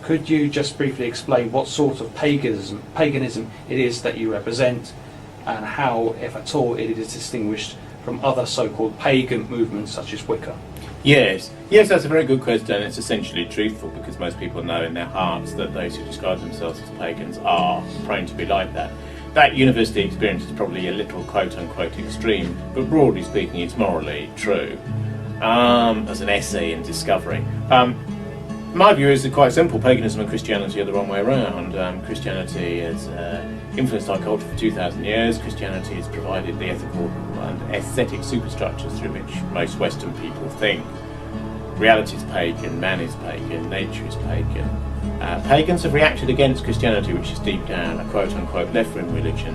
Could you just briefly explain what sort of paganism it is that you represent, and how, if at all, it is distinguished from other so-called pagan movements such as Wicca? Yes, that's a very good question, and it's essentially truthful, because most people know in their hearts that those who describe themselves as pagans are prone to be like that. That university experience is probably a little quote-unquote extreme, but broadly speaking it's morally true, as an essay in discovery. My view is quite simple. Paganism and Christianity are the wrong way around. Christianity has influenced our culture for 2,000 years. Christianity has provided the ethical and aesthetic superstructures through which most Western people think. Reality is pagan, man is pagan, nature is pagan. Pagans have reacted against Christianity, which is deep down a quote-unquote left-wing religion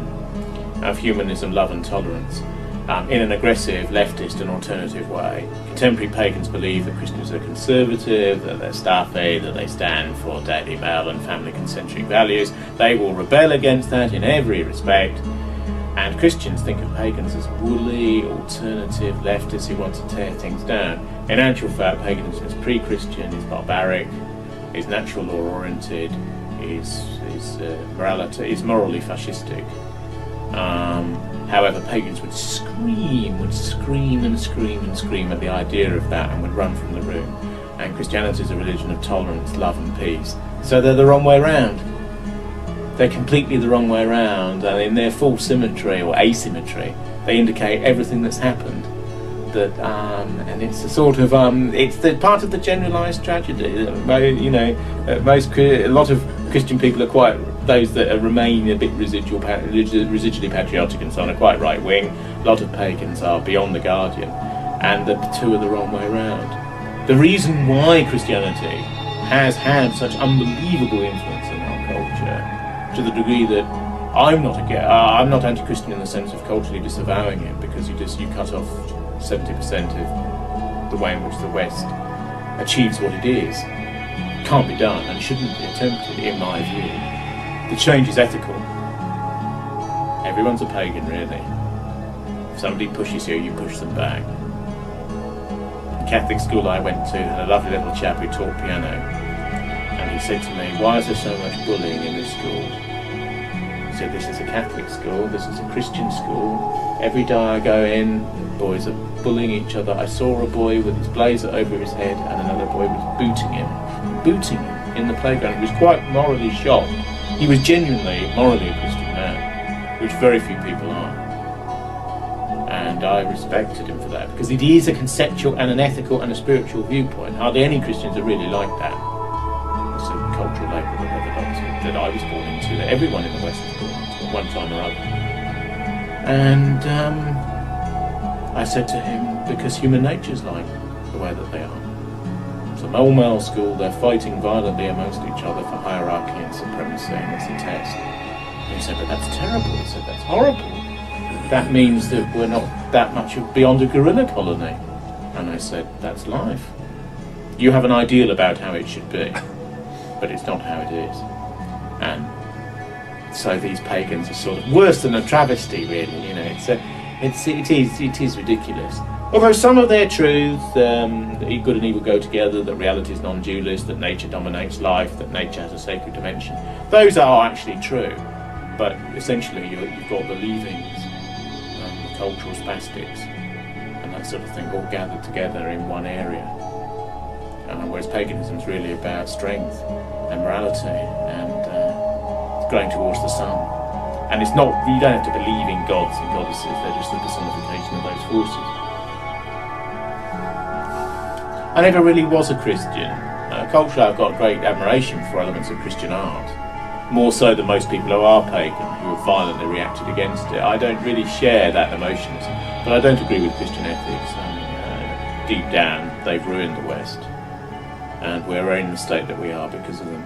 of humanism, love and tolerance, in an aggressive, leftist and alternative way. Contemporary pagans believe that Christians are conservative, that they're staffy, that they stand for Daily Mail and family-concentric values. They will rebel against that in every respect. And Christians think of pagans as woolly, alternative leftists who want to tear things down. In actual fact, paganism is pre-Christian, is barbaric, is natural law-oriented, is morally fascistic. However, pagans would scream at the idea of that and would run from the room. And Christianity is a religion of tolerance, love and peace. So they're the wrong way around. They're completely the wrong way around, and in their full symmetry or asymmetry, they indicate everything that's happened. And it's a sort of it's the part of the generalised tragedy. A lot of Christian people are quite, those that remain a bit residually patriotic and so on, are quite right wing. A lot of pagans are beyond the Guardian, and the two are the wrong way around. The reason why Christianity has had such unbelievable influence in our culture, to the degree that I'm not anti-Christian in the sense of culturally disavowing it, because you cut off 70% of the way in which the West achieves what it is. Can't be done and shouldn't be attempted, in my view. The change is ethical. Everyone's a pagan, really. If somebody pushes you, you push them back. The Catholic school I went to had a lovely little chap who taught piano, and he said to me, "Why is there so much bullying in this school?" I said, "This is a Catholic school, this is a Christian school. Every day I go in, boys are bullying each other. I saw a boy with his blazer over his head and another boy was booting him in the playground." He was quite morally shocked. He was genuinely, morally a Christian man, which very few people are. And I respected him for that, because it is a conceptual and an ethical and a spiritual viewpoint. Hardly any Christians are really like that. It's a cultural label that I was born into, that everyone in the West was born into at one time or other. And I said to him, because human nature's like the way that they are. It's an all-male school, they're fighting violently amongst each other for hierarchy and supremacy, and it's a test. And he said, "But that's terrible." I said, "That's horrible. That means that we're not that much beyond a guerrilla colony." And I said, "That's life. You have an ideal about how it should be, but it's not how it is." And so these pagans are sort of worse than a travesty, really. It is ridiculous. Although some of their truths, that good and evil go together, that reality is non-dualist, that nature dominates life, that nature has a sacred dimension, those are actually true. But essentially you've got the leavings, the cultural spastics, and that sort of thing all gathered together in one area. Whereas paganism is really about strength and morality and going towards the sun. And it's not, you don't have to believe in gods and goddesses, they're just the personification of those forces. I never really was a Christian. Culturally I've got great admiration for elements of Christian art, more so than most people who are pagan, who have violently reacted against it. I don't really share that emotions, but I don't agree with Christian ethics. Deep down, they've ruined the West, and we're in the state that we are because of them.